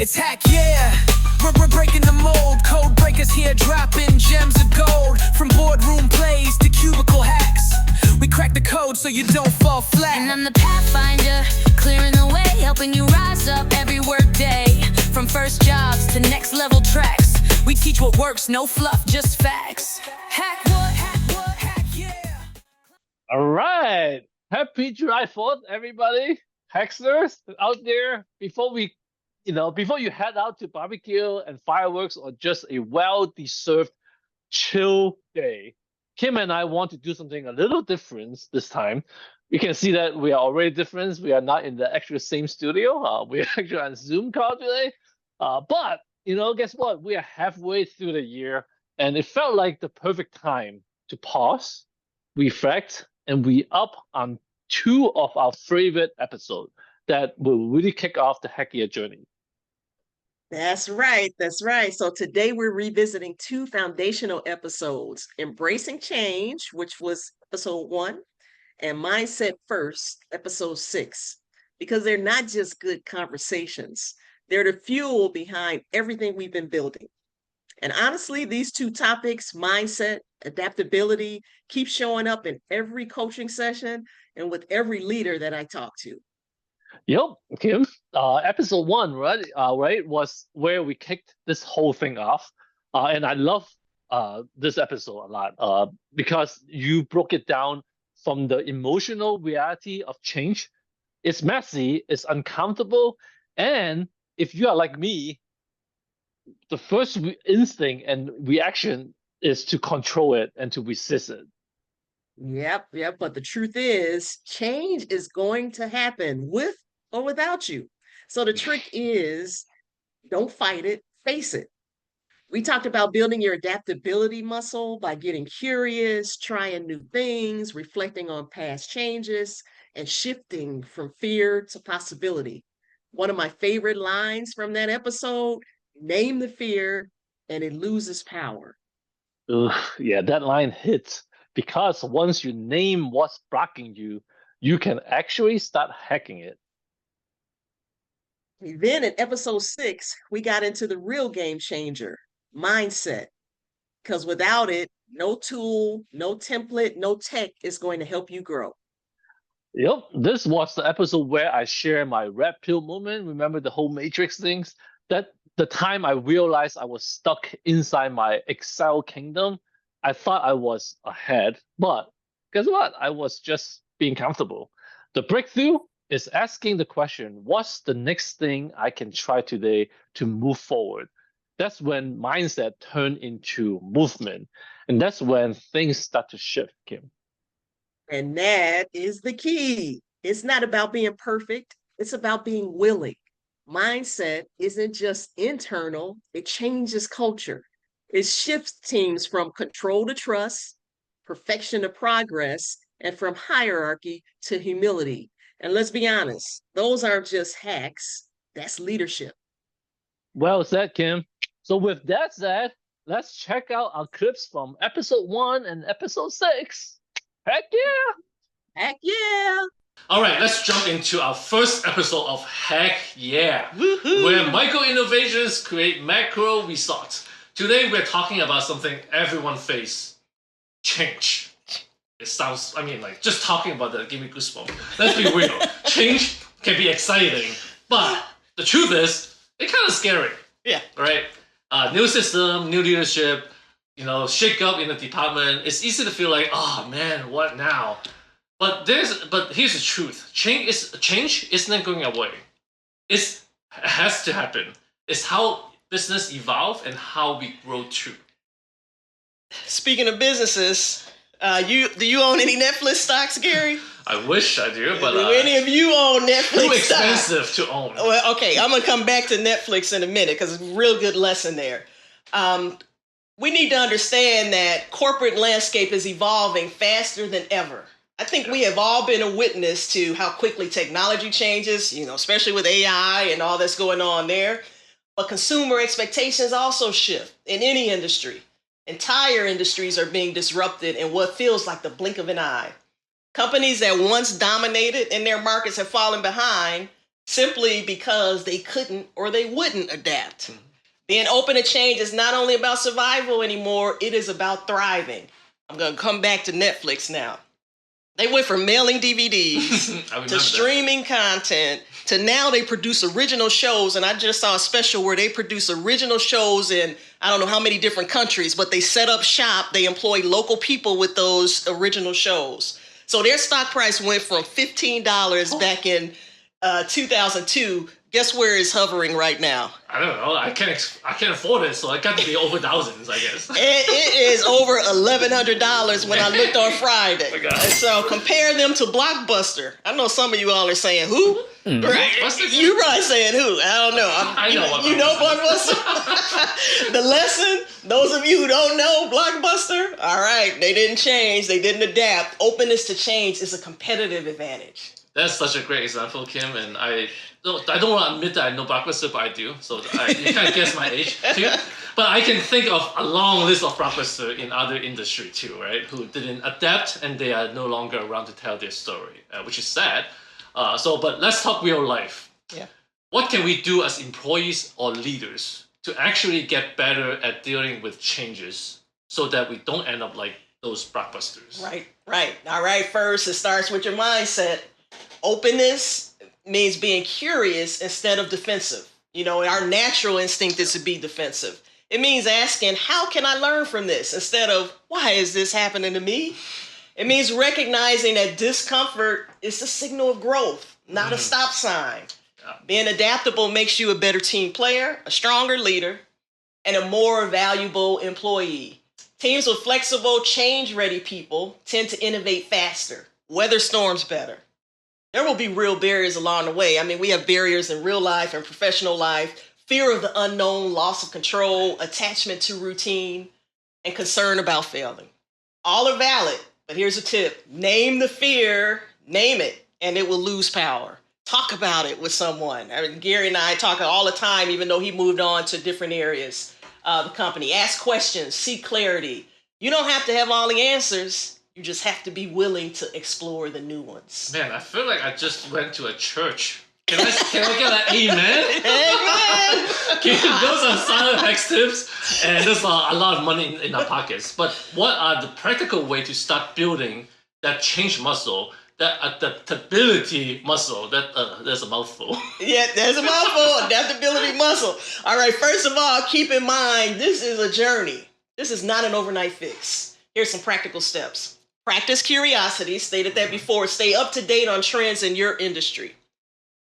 It's hack, yeah. We're breaking the mold. Code breakers here, dropping gems of gold. From boardroom plays to cubicle hacks, we crack the code so you don't fall flat. And I'm the Pathfinder, clearing the way, helping you rise up every work day. From first jobs to next level tracks, we teach what works, no fluff, just facts. Hack what, hack yeah. All right. Happy July 4th, everybody. Hacksters out there. Before you head out to barbecue and fireworks or just a well-deserved chill day, Kim and I want to do something a little different this time. You can see that we are already different. We are not in the actual same studio. We're actually on Zoom call today. But guess what? We are halfway through the year, and it felt like the perfect time to pause, reflect, and we up on two of our favorite episodes that will really kick off the Hack Year journey. That's right. That's right. So today we're revisiting two foundational episodes, Embracing Change, which was episode 1, and Mindset First, episode 6, because they're not just good conversations. They're the fuel behind everything we've been building. And honestly, these two topics, mindset, adaptability, keep showing up in every coaching session and with every leader that I talk to. Yep, Kim. Episode 1, right, was where we kicked this whole thing off. And I love this episode a lot because you broke it down from the emotional reality of change. It's messy, it's uncomfortable, and if you are like me, the first instinct and reaction is to control it and to resist it. Yep. But the truth is, change is going to happen with or without you. So the trick is, don't fight it, face it. We talked about building your adaptability muscle by getting curious, trying new things, reflecting on past changes, and shifting from fear to possibility. One of my favorite lines from that episode, name the fear and it loses power. Yeah, that line hits because once you name what's blocking you, you can actually start hacking it. Then in episode 6, we got into the real game changer, mindset. Because without it, no tool, no template, no tech is going to help you grow. Yep, this was the episode where I share my red pill moment. Remember the whole Matrix things? That the time I realized I was stuck inside my Excel kingdom, I thought I was ahead, but guess what? I was just being comfortable. The breakthrough is asking the question, what's the next thing I can try today to move forward? That's when mindset turned into movement. And that's when things start to shift, Kim. And that is the key. It's not about being perfect. It's about being willing. Mindset isn't just internal. It changes culture. It shifts teams from control to trust, perfection to progress, and from hierarchy to humility. And let's be honest, those aren't just hacks. That's leadership. Well said, Kim. So with that said, let's check out our clips from episode 1 and episode 6. Heck yeah! Heck yeah! All right, let's jump into our first episode of Hack Yeah, Woohoo! where micro innovations create macro results. Today, we're talking about something everyone faces: change. It sounds, just talking about that give me goosebumps. Let's be real. Change can be exciting, but the truth is, it's kind of scary. Yeah. Right? New system, new leadership, shake up in the department. It's easy to feel like, oh man, what now? But here's the truth. Change isn't going away. It has to happen. It's how business evolve and how we grow too. Speaking of businesses, do you own any Netflix stocks, Gary? I wish I do, but do any of you own Netflix too stocks? expensive to own. Well, okay, I'm gonna come back to Netflix in a minute because it's a real good lesson there. We need to understand that corporate landscape is evolving faster than ever. I think we have all been a witness to how quickly technology changes, especially with AI and all that's going on there. But consumer expectations also shift in any industry. Entire industries are being disrupted in what feels like the blink of an eye. Companies that once dominated in their markets have fallen behind. simply because they couldn't or they wouldn't adapt. Being open to change is not only about survival anymore, it is about thriving. I'm going to come back to Netflix now. They went from mailing DVDs to streaming content to now they produce original shows. And I just saw a special where they produce original shows in I don't know how many different countries, but they set up shop. They employ local people with those original shows. So their stock price went from $15 back in 2002. Guess where it's hovering right now? I don't know. I can't afford it, so it got to be over thousands, I guess. It is over $1,100 when I looked on Friday. Oh my God. And so compare them to Blockbuster. I know some of you all are saying who? Right? You're probably saying who? I don't know. I know what you know Blockbuster. The lesson. Those of you who don't know Blockbuster, all right, they didn't change. They didn't adapt. Openness to change is a competitive advantage. That's such a great example, Kim, and I don't want to admit that I know Blockbuster, but I do. So you kind of guess my age too. But I can think of a long list of Blockbuster in other industry too, right? Who didn't adapt and they are no longer around to tell their story, which is sad. But let's talk real life. Yeah. What can we do as employees or leaders to actually get better at dealing with changes so that we don't end up like those Blockbusters? Right. All right. First, it starts with your mindset. Openness means being curious instead of defensive. You know, our natural instinct is to be defensive. It means asking, how can I learn from this? Instead of, why is this happening to me? It means recognizing that discomfort is a signal of growth, not a stop sign. Yeah. Being adaptable makes you a better team player, a stronger leader, and a more valuable employee. Teams with flexible, change-ready people tend to innovate faster, weather storms better. There will be real barriers along the way. I mean, we have barriers in real life and professional life, fear of the unknown, loss of control, attachment to routine, and concern about failing. All are valid, but here's a tip. Name the fear, name it, and it will lose power. Talk about it with someone. I mean, Gary and I talk all the time, even though he moved on to different areas of the company. Ask questions, seek clarity. You don't have to have all the answers. You just have to be willing to explore the new ones. Man, I feel like I just went to a church. Can I get an amen? Amen! Those are solid hacks tips, and there's a lot of money in our pockets. But what are the practical way to start building that change muscle, that adaptability muscle? There's a mouthful. Yeah, there's a mouthful. Adaptability muscle. All right, first of all, keep in mind, this is a journey. This is not an overnight fix. Here's some practical steps. Practice curiosity, stated that before. Stay up to date on trends in your industry.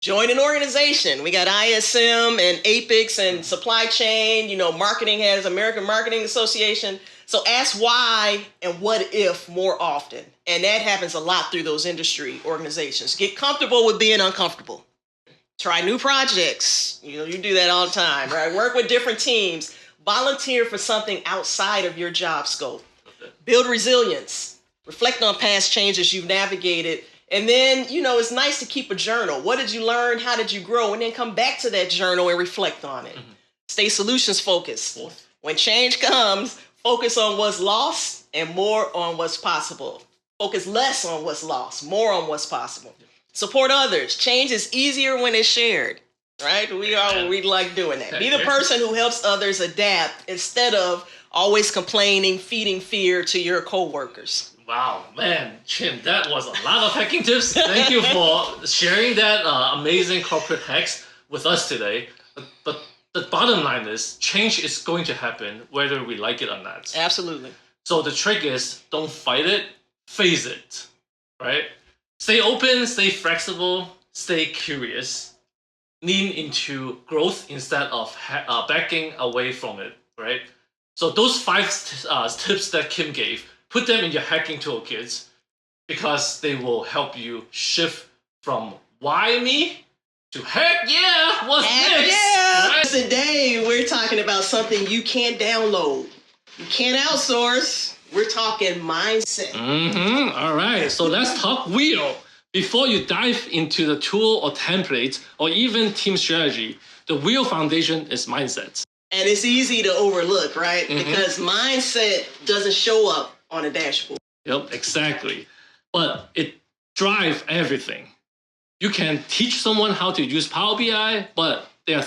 Join an organization. We got ISM and APIX and supply chain. You know, marketing has American Marketing Association. So ask why and what if more often. And that happens a lot through those industry organizations. Get comfortable with being uncomfortable. Try new projects. You know, you do that all the time, right? Work with different teams. Volunteer for something outside of your job scope. Build resilience. Reflect on past changes you've navigated. And then, you know, it's nice to keep a journal. What did you learn? How did you grow? And then come back to that journal and reflect on it. Stay solutions focused. When change comes, focus on what's lost and more on what's possible. Focus less on what's lost, more on what's possible. Support others. Change is easier when it's shared, right? We like doing that. Be the person who helps others adapt instead of always complaining, feeding fear to your coworkers. Wow, man, Chin, that was a lot of hacking tips. Thank you for sharing that amazing corporate hacks with us today. But the bottom line is, change is going to happen whether we like it or not. Absolutely. So the trick is, don't fight it, face it, right? Stay open, stay flexible, stay curious. Lean into growth instead of backing away from it, right? So those 5 tips that Kim gave, put them in your hacking toolkits because they will help you shift from why me to heck yeah, what's next? Yeah. Right? Today we're talking about something you can't download. You can't outsource. We're talking mindset. All right, so let's talk wheel. Before you dive into the tool or template or even team strategy, the wheel foundation is mindset. And it's easy to overlook, right? Because mindset doesn't show up on a dashboard. Yep, exactly. But it drives everything. You can teach someone how to use Power BI, but if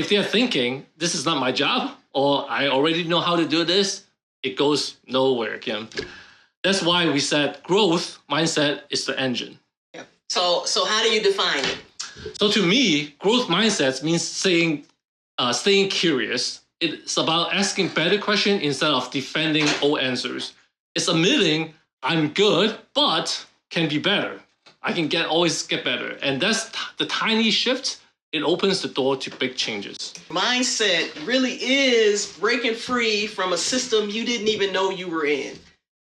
they're thinking, this is not my job, or I already know how to do this, it goes nowhere, Kim. That's why we said growth mindset is the engine. Yeah. So how do you define it? So to me, growth mindset means staying curious. It's about asking better questions instead of defending old answers. It's admitting I'm good, but can be better. I can always get better. And that's the tiny shift. It opens the door to big changes. Mindset really is breaking free from a system you didn't even know you were in.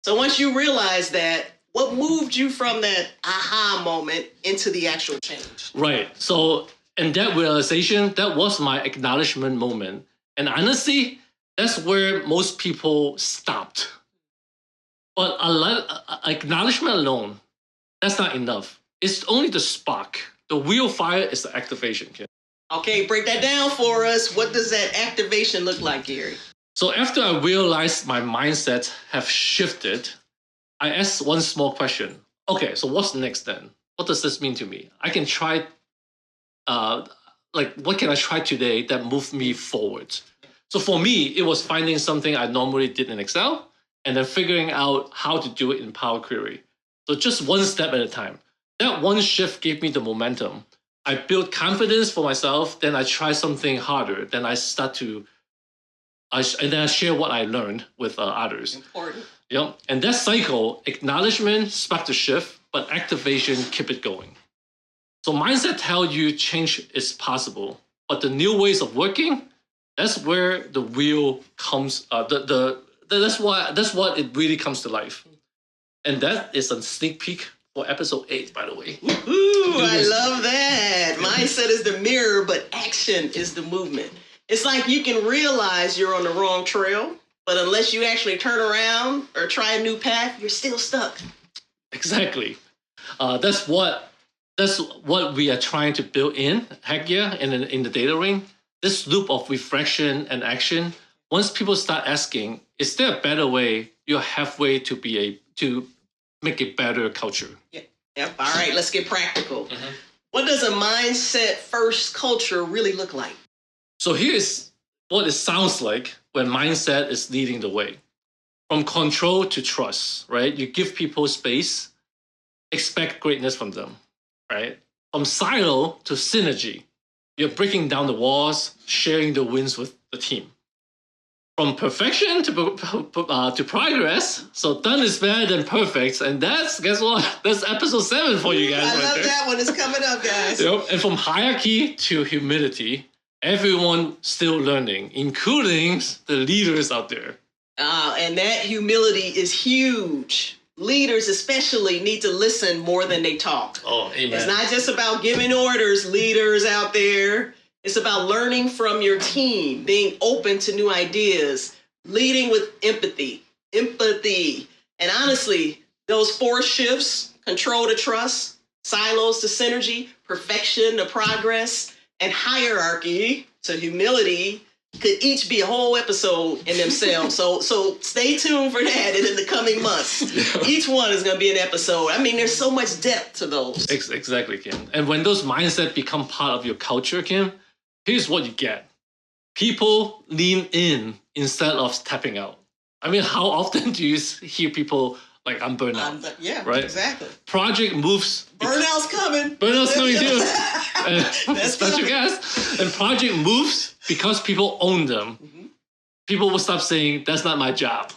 So once you realize that, what moved you from that aha moment into the actual change? Right. So, and that realization, that was my acknowledgement moment. And honestly, that's where most people stopped. But acknowledgement alone, that's not enough. It's only the spark. The real fire is the activation, Kim. Okay, break that down for us. What does that activation look like, Gary? So after I realized my mindset have shifted, I asked one small question. Okay, so what's next then? What does this mean to me? I can try, what can I try today that moved me forward? So for me, it was finding something I normally did in Excel and then figuring out how to do it in Power Query. So just one step at a time. That one shift gave me the momentum. I built confidence for myself, then I try something harder, then I and then I share what I learned with others. Important. Yep. And that cycle, acknowledgement sparked the shift, but activation keep it going. So mindset tell you change is possible, but the new ways of working, that's where the real comes. That's what it really comes to life. And that is a sneak peek for episode 8, by the way. Ooh, I love that. Mindset is the mirror, but action is the movement. It's like you can realize you're on the wrong trail, but unless you actually turn around or try a new path, you're still stuck. Exactly. That's what we are trying to build in Hackia in the data ring. This loop of reflection and action. Once people start asking, is there a better way? You're halfway to make a better culture. Yep. All right, let's get practical. Mm-hmm. What does a mindset first culture really look like? So here's what it sounds like when mindset is leading the way. From control to trust, right? You give people space, expect greatness from them, right? From silo to synergy, you're breaking down the walls, sharing the wins with the team. From perfection to progress, so done is better than perfect, and guess what? That's episode 7 for you guys. I love that one. It's coming up, guys. Yep. And from hierarchy to humility, everyone still learning, including the leaders out there. And that humility is huge. Leaders especially need to listen more than they talk. Oh, amen. It's not just about giving orders, leaders out there. It's about learning from your team, being open to new ideas, leading with empathy. And honestly, those 4 shifts, control to trust, silos to synergy, perfection to progress, and hierarchy to humility could each be a whole episode in themselves. So stay tuned for that in the coming months. Each one is going to be an episode. I mean, there's so much depth to those. Exactly, Kim. And when those mindsets become part of your culture, Kim, here's what you get. People lean in instead of stepping out. I mean, how often do you hear people like, I'm burnt out? Yeah, right? Exactly. Project moves. Burnout's coming. Burnout's coming too. Special guest. And project moves because people own them. Mm-hmm. People will stop saying, that's not my job.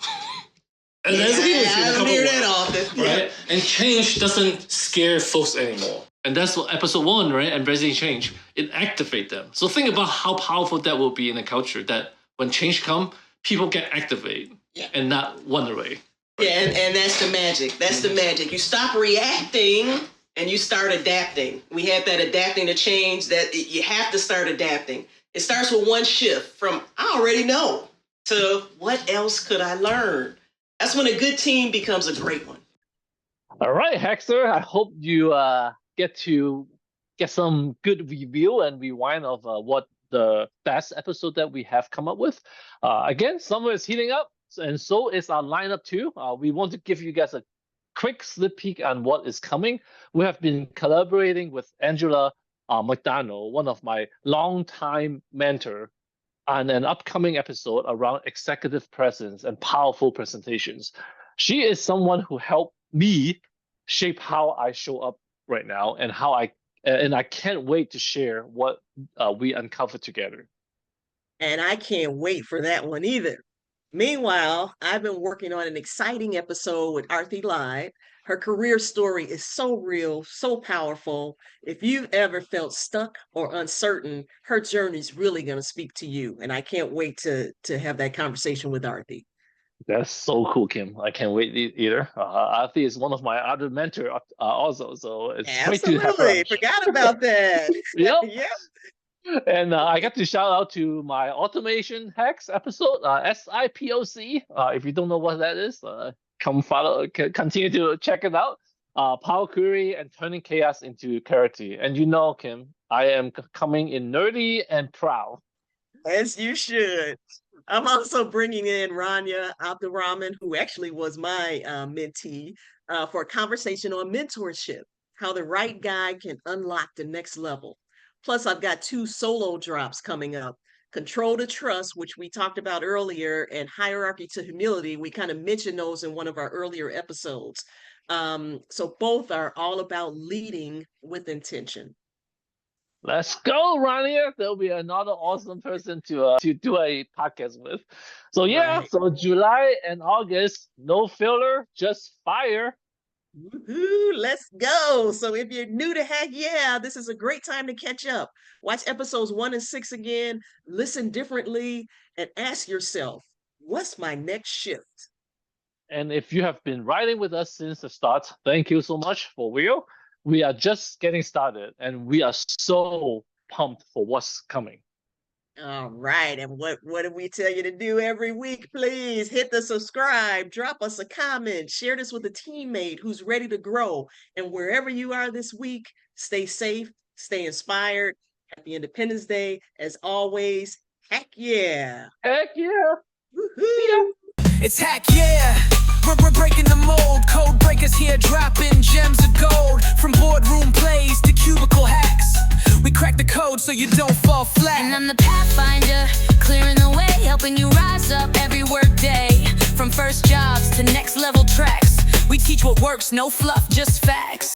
And that's I don't hear that often. Right? Yeah. And change doesn't scare folks anymore. And that's what episode 1, right? Embracing change. It activates them. So think about how powerful that will be in a culture that when change comes, people get activated and not run away. Yeah, and that's the magic. That's the magic. You stop reacting and you start adapting. We have that adapting to change that you have to start adapting. It starts with one shift from I already know to what else could I learn? That's when a good team becomes a great one. All right, Hackster. I hope you get to get some good review and rewind of what the best episode that we have come up with. Again, summer is heating up, and so is our lineup too. We want to give you guys a quick sneak peek on what is coming. We have been collaborating with Angela McDonald, one of my longtime mentor, on an upcoming episode around executive presence and powerful presentations. She is someone who helped me shape how I show up right now and I can't wait to share what we uncovered together. And I can't wait for that one either. Meanwhile, I've been working on an exciting episode with Arthi Live. Her career story is so real, so powerful. If you've ever felt stuck or uncertain, her journey is really going to speak to you. And I can't wait to have that conversation with Arthi. That's so cool, Kim. I can't wait either. Arthi is one of my other mentors also, so it's great to have her. Absolutely. Forgot about that. Yep. Yep. And I got to shout out to my automation hacks episode, SIPOC. If you don't know what that is, continue to check it out. Power query and turning chaos into clarity. And you know, Kim, I am coming in nerdy and proud. As you should. I'm also bringing in Rania Abdurrahman, who actually was my mentee, for a conversation on mentorship, how the right guy can unlock the next level. Plus, I've got 2 solo drops coming up. Control to Trust, which we talked about earlier, and Hierarchy to Humility. We kind of mentioned those in one of our earlier episodes. So both are all about leading with intention. Let's go, Rania. There'll be another awesome person to do a podcast with. So yeah, Right. so July and August, no filler, just fire. Woohoo, let's go. So if you're new to Hack Yeah, this is a great time to catch up. Watch episodes 1 and 6 again, listen differently, and ask yourself, what's my next shift? And if you have been riding with us since the start, thank you so much for real. We are just getting started and we are so pumped for what's coming. All right. And what do we tell you to do every week? Please hit the subscribe, drop us a comment, share this with a teammate who's ready to grow. And wherever you are this week, stay safe, stay inspired. Happy Independence Day. As always, Hack Yeah. Heck yeah. Woohoo. It's Hack Yeah. We're breaking the mold. Code breakers here dropping gems of gold. From boardroom plays to cubicle hacks, we crack the code so you don't fall flat. And I'm the Pathfinder, clearing the way, helping you rise up every work day. From first jobs to next level tracks, we teach what works, no fluff, just facts.